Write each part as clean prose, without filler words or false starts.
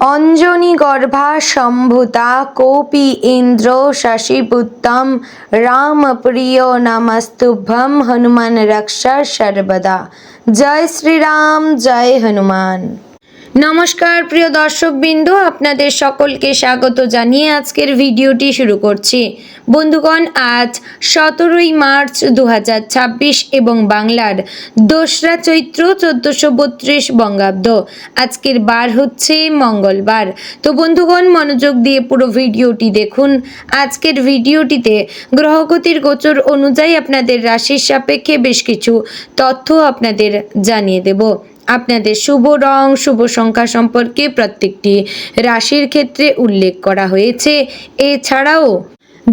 অঞ্জনিগর্ভা সম্ভূতা কোপি ইন্দ্র শশিপুত্তম রামপ্রিয় নমস্তুভ্যং হনুমান রক্ষা সর্বদা। জয় শ্রীরাম, জয় হনুমান। নমস্কার প্রিয় দর্শকবৃন্দ, আপনাদের সকলকে স্বাগত জানিয়ে আজকের ভিডিওটি শুরু করছি। বন্ধুগণ, আজ 17ই মার্চ 2026 এবং বাংলার 2রা চৈত্র 1432 বঙ্গাব্দ। আজকের বার হচ্ছে মঙ্গলবার। তো বন্ধুগণ, মনোযোগ দিয়ে পুরো ভিডিওটি দেখুন। আজকের ভিডিওটিতে গ্রহগতির গোচর অনুযায়ী আপনাদের রাশির সাপেক্ষে বেশ কিছু তথ্য আপনাদের জানিয়ে দেব। আপনাদের শুভ রং, শুভ সংখ্যা সম্পর্কে প্রত্যেকটি রাশির ক্ষেত্রে উল্লেখ করা হয়েছে। এছাড়াও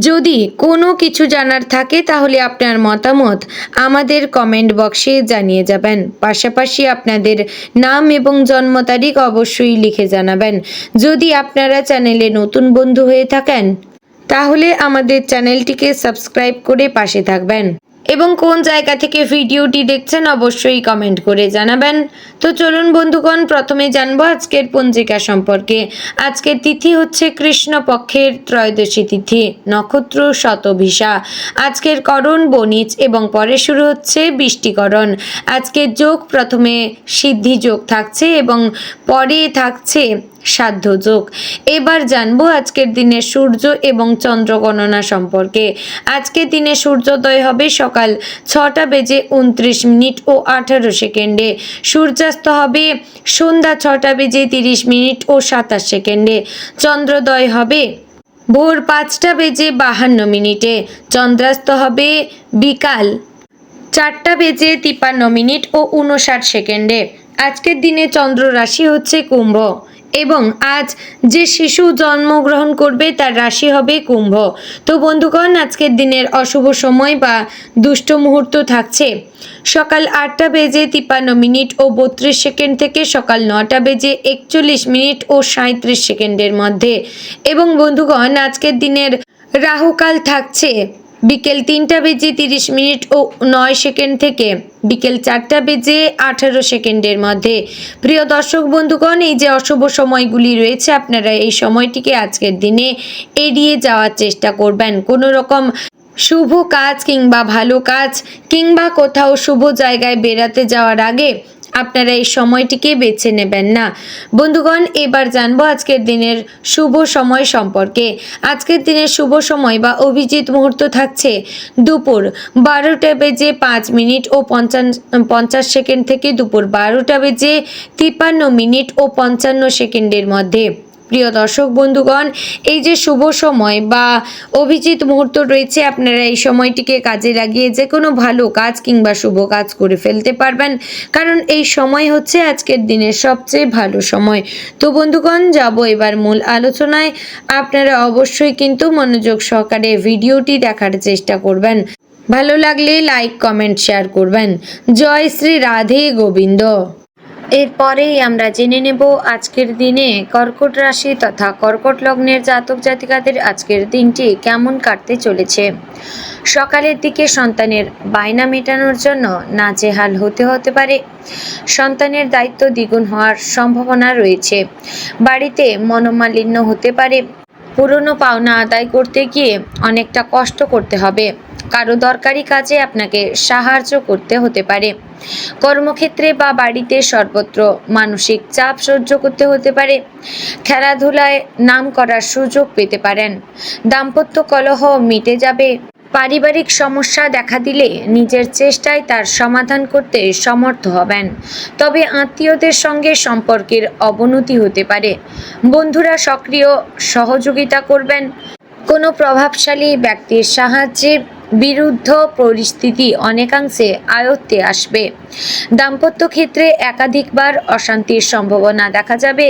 যদি কোনো কিছু জানার থাকে তাহলে আপনার মতামত আমাদের কমেন্ট বক্সে জানিয়ে যাবেন। পাশাপাশি আপনাদের নাম এবং জন্ম তারিখ অবশ্যই লিখে জানাবেন। যদি আপনারা চ্যানেলে নতুন বন্ধু হয়ে থাকেন তাহলে আমাদের চ্যানেলটিকে সাবস্ক্রাইব করে পাশে থাকবেন এবং কোন জায়গা থেকে ভিডিওটি দেখছেন অবশ্যই কমেন্ট করে জানাবেন। তো চলুন বন্ধুগণ, প্রথমে জানবো আজকের পঞ্জিকা সম্পর্কে। আজকের তিথি হচ্ছে কৃষ্ণপক্ষের ত্রয়োদশী তিথি, নক্ষত্র শতভিষা। আজকের করণ বণিজ এবং পরে শুরু হচ্ছে বৃষ্টিকরণ। আজকের যোগ প্রথমে সিদ্ধি যোগ থাকছে এবং পরে থাকছে সাধ্য যোগ। এবার জানবো আজকের দিনে সূর্য এবং চন্দ্র গণনা সম্পর্কে। আজকের দিনে সূর্যোদয় হবে সকাল 6টা বেজে 29 মিনিট ও 18 সেকেন্ডে। সূর্যাস্ত হবে সন্ধ্যা 6টা বেজে 30 মিনিট ও 27 সেকেন্ডে। চন্দ্রোদয় হবে ভোর 5টা বেজে 52 মিনিটে। চন্দ্রাস্ত হবে বিকাল 4টা বেজে 53 মিনিট ও 59 সেকেন্ডে। আজকের দিনে চন্দ্র রাশি হচ্ছে কুম্ভ এবং আজ যে শিশু জন্মগ্রহণ করবে তার রাশি হবে কুম্ভ। তো বন্ধুগণ, আজকের দিনের অশুভ সময় বা দুষ্ট মুহূর্ত থাকছে সকাল 8টা বেজে 53 মিনিট ও 32 সেকেন্ড থেকে সকাল 9টা বেজে 41 মিনিট ও 37 সেকেন্ডের মধ্যে। এবং বন্ধুগণ, আজকের দিনের রাহুকাল থাকছে বিকেল 3টা বেজে 30 মিনিট ও 9 সেকেন্ড থেকে বিকেল 4টা বেজে 18 সেকেন্ডের মধ্যে। প্রিয় দর্শক বন্ধুগণ, এই যে অশুভ সময়গুলি রয়েছে আপনারা এই সময়টিকে আজকের দিনে এড়িয়ে যাওয়ার চেষ্টা করবেন। কোনো রকম শুভ কাজ কিংবা ভালো কাজ কিংবা কোথাও শুভ জায়গায় বেড়াতে যাওয়ার আগে আপনারা এই সময়টিকে বেছে নেবেন না। বন্ধুগণ, এবার জানবো আজকের দিনের শুভ সময় সম্পর্কে। আজকের দিনের শুভ সময় বা অভিজিৎ মুহূর্ত থাকছে দুপুর 12টা বেজে 5 মিনিট ও 50 সেকেন্ড থেকে দুপুর 12টা বেজে 53 মিনিট ও 55 সেকেন্ডের মধ্যে। প্রিয় দর্শক বন্ধুগণ, এই যে শুভ সময় বা অভিজিৎ মুহূর্ত রয়েছে আপনারা এই সময়টিকে কাজে লাগিয়ে যে কোনো ভালো কাজ কিংবা শুভ কাজ করে ফেলতে পারবেন, কারণ এই সময় হচ্ছে আজকের দিনের সবচেয়ে ভালো সময়। তো বন্ধুগণ, যাব এবার মূল আলোচনায়। আপনারা অবশ্যই কিন্তু মনোযোগ সহকারে ভিডিওটি দেখার চেষ্টা করবেন। ভালো লাগলে লাইক, কমেন্ট, শেয়ার করবেন। জয় শ্রী রাধে গোবিন্দ। এরপরেই আমরা জেনে নেব আজকের দিনে কর্কট রাশি তথা কর্কট লগ্নের জাতক জাতিকাদের আজকের দিনটি কেমন কাটতে চলেছে। সকালের দিকে সন্তানের বায়না মেটানোর জন্য নাজেহাল হতে পারে। সন্তানের দায়িত্ব দ্বিগুণ হওয়ার সম্ভাবনা রয়েছে। বাড়িতে মনোমালিন্য হতে পারে। পুরনো পাওনা আদায় করতে গিয়ে অনেকটা কষ্ট করতে হবে। কারো দরকারি কাজে আপনাকে সাহায্য করতে হতে পারে। কর্মক্ষেত্রে বা বাড়িতে সর্বত্র মানসিক চাপ সহ্য করতে হতে পারে। খেলাধুলায় নাম করার সুযোগ পেতে পারেন। দাম্পত্য কলহ মিটে যাবে। পারিবারিক সমস্যা দেখা দিলে নিজের চেষ্টায় তার সমাধান করতে সমর্থ হবেন। তবে আত্মীয়দের সঙ্গে সম্পর্কের অবনতি হতে পারে। বন্ধুরা সক্রিয় সহযোগিতা করবেন। কোনো প্রভাবশালী ব্যক্তির সাহায্যে বিরুদ্ধ পরিস্থিতি অনেকাংশে আয়ত্তে আসবে। দাম্পত্য ক্ষেত্রে একাধিকবার অশান্তির সম্ভাবনা দেখা যাবে।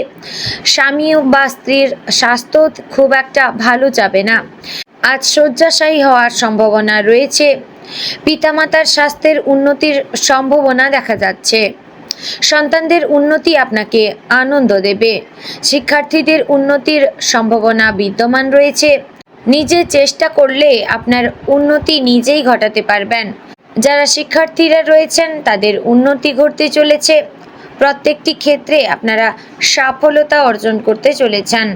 স্বামী বা স্ত্রীর স্বাস্থ্য খুব একটা ভালো যাবে না। আজ শয্যাশায়ী হওয়ার সম্ভাবনা রয়েছে। পিতামাতার স্বাস্থ্যের উন্নতির সম্ভাবনা দেখা যাচ্ছে। সন্তানদের উন্নতি আপনাকে আনন্দ দেবে। শিক্ষার্থীদের উন্নতির সম্ভাবনা বিদ্যমান রয়েছে। নিজে চেষ্টা করলে আপনার উন্নতি নিজেই ঘটাতে পারবেন। যারা শিক্ষার্থীরা রয়েছেন তাদের উন্নতি ঘটতে চলেছে। প্রত্যেকটি ক্ষেত্রে আপনারা সফলতা অর্জন করতে চলেছেন।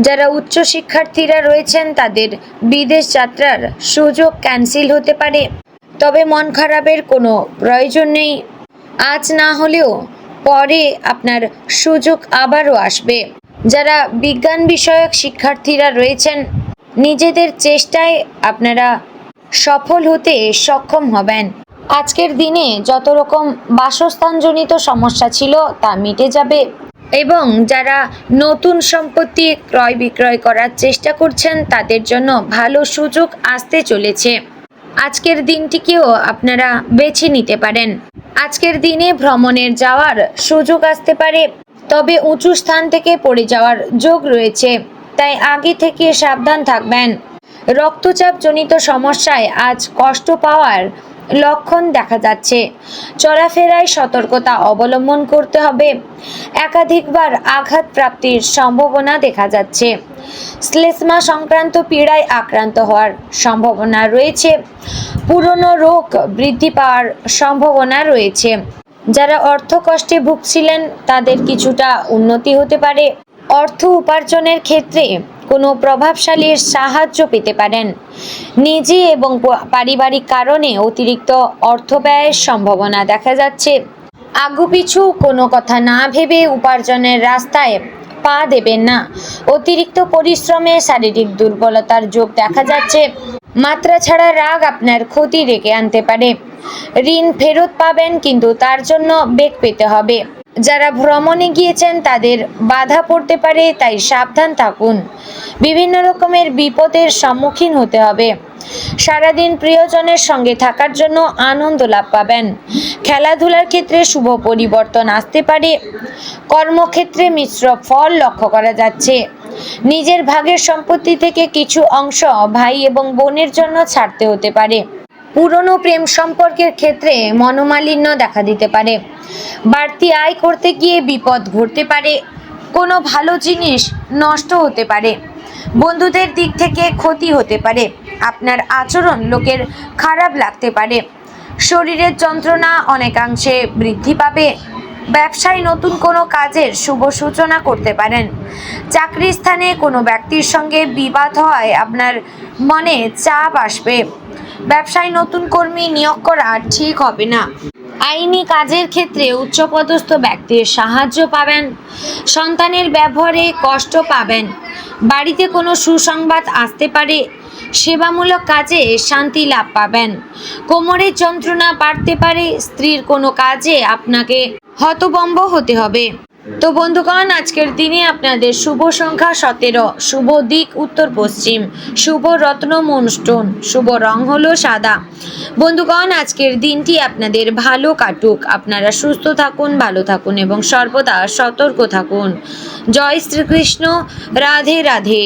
যারা উচ্চ শিক্ষার্থীরা রয়েছেন তাদের বিদেশ যাত্রার সুযোগ ক্যান্সেল হতে পারে, তবে মন খারাপের কোনো প্রয়োজন নেই। আজ না হলেও পরে আপনার সুযোগ আবারও আসবে। যারা বিজ্ঞান বিষয়ক শিক্ষার্থীরা রয়েছেন নিজেদের চেষ্টায় আপনারা সফল হতে সক্ষম হবেন। আজকের দিনে যত রকম বাসস্থানজনিত সমস্যা ছিল তা মিটে যাবে এবং যারা নতুন সম্পত্তি ক্রয় বিক্রয় করার চেষ্টা করছেন তাদের জন্য ভালো সুযোগ আসতে চলেছে। আজকের দিনটিকেও আপনারা বেছে নিতে পারেন। আজকের দিনে ভ্রমণের যাওয়ার সুযোগ আসতে পারে, তবে উঁচু স্থান থেকে পড়ে যাওয়ার যোগ রয়েছে, তাই আগে থেকে সাবধান থাকবেন। রক্তচাপজনিত সমস্যায় আজ কষ্ট পাওয়ার লক্ষণ দেখা যাচ্ছে। চলাফেরায় সতর্কতা অবলম্বন করতে হবে। একাধিকবার আঘাত প্রাপ্তির সম্ভাবনা দেখা যাচ্ছে। শ্লেষ্মা সংক্রান্ত পীড়ায় আক্রান্ত হওয়ার সম্ভাবনা রয়েছে। পুরনো রোগ বৃদ্ধি পাওয়ার সম্ভাবনা রয়েছে। যারা অর্থ কষ্টে ভুগছিলেন তাদের কিছুটা উন্নতি হতে পারে। অর্থ উপার্জনের ক্ষেত্রে কোনো প্রভাবশালীর সাহায্য পেতে পারেন। নিজে এবং পারিবারিক কারণে অতিরিক্ত অর্থ ব্যয়ের সম্ভাবনা দেখা যাচ্ছে। আগুপিছু কোনো কথা না ভেবে উপার্জনের রাস্তায় পা দেবেন না। অতিরিক্ত পরিশ্রমে শারীরিক দুর্বলতার যোগ দেখা যাচ্ছে। মাত্রা ছাড়া রাগ আপনার ক্ষতি ডেকে আনতে পারে। ঋণ ফেরত পাবেন, কিন্তু তার জন্য বেগ পেতে হবে। যারা ভ্রমণে গিয়েছেন তাদের বাধা পড়তে পারে, তাই সাবধান থাকুন। বিভিন্ন রকমের বিপদের সম্মুখীন হতে হবে। সারাদিন প্রিয়জনের সঙ্গে থাকার জন্য আনন্দ লাভ পাবেন। খেলাধুলার ক্ষেত্রে শুভ পরিবর্তন আসতে পারে। কর্মক্ষেত্রে মিশ্র ফল লক্ষ্য করা যাচ্ছে। নিজের ভাগের সম্পত্তি থেকে কিছু অংশ ভাই এবং বোনের জন্য ছাড়তে হতে পারে। পুরনো প্রেম সম্পর্কের ক্ষেত্রে মনোমালিন্য দেখা দিতে পারে। বাড়তি আয় করতে গিয়ে বিপদ ঘটতে পারে। কোনো ভালো জিনিস নষ্ট হতে পারে। বন্ধুদের দিক থেকে ক্ষতি হতে পারে। আপনার আচরণ লোকের খারাপ লাগতে পারে। শরীরের যন্ত্রণা অনেকাংশে বৃদ্ধি পাবে। ব্যবসায় নতুন কোনো কাজের শুভ সূচনা করতে পারেন। চাকরি স্থানে কোনো ব্যক্তির সঙ্গে বিবাদ হওয়ায় আপনার মনে চাপ আসবে। ব্যবসায় নতুন কর্মী নিয়োগ করা ঠিক হবে না। আইনি কাজের ক্ষেত্রে উচ্চপদস্থ ব্যক্তির সাহায্য পাবেন। সন্তানের ব্যবহারে কষ্ট পাবেন। বাড়িতে কোনো সুসংবাদ আসতে পারে। সেবামূলক কাজে শান্তি লাভ পাবেন। কোমরের যন্ত্রণা বাড়তে পারে। স্ত্রীর কোনো কাজে আপনাকে হতভম্ব হতে হবে। তো বন্ধুগণ, আজকের দিনে আপনাদের শুভ সংখ্যা 17, শুভ দিক উত্তর পশ্চিম, শুভ রত্ন মুনস্টোন, শুভ রং হলো সাদা। বন্ধুগণ, আজকের দিনটি আপনাদের ভালো কাটুক। আপনারা সুস্থ থাকুন, ভালো থাকুন এবং সর্বদা সতর্ক থাকুন। জয় শ্রীকৃষ্ণ। রাধে রাধে।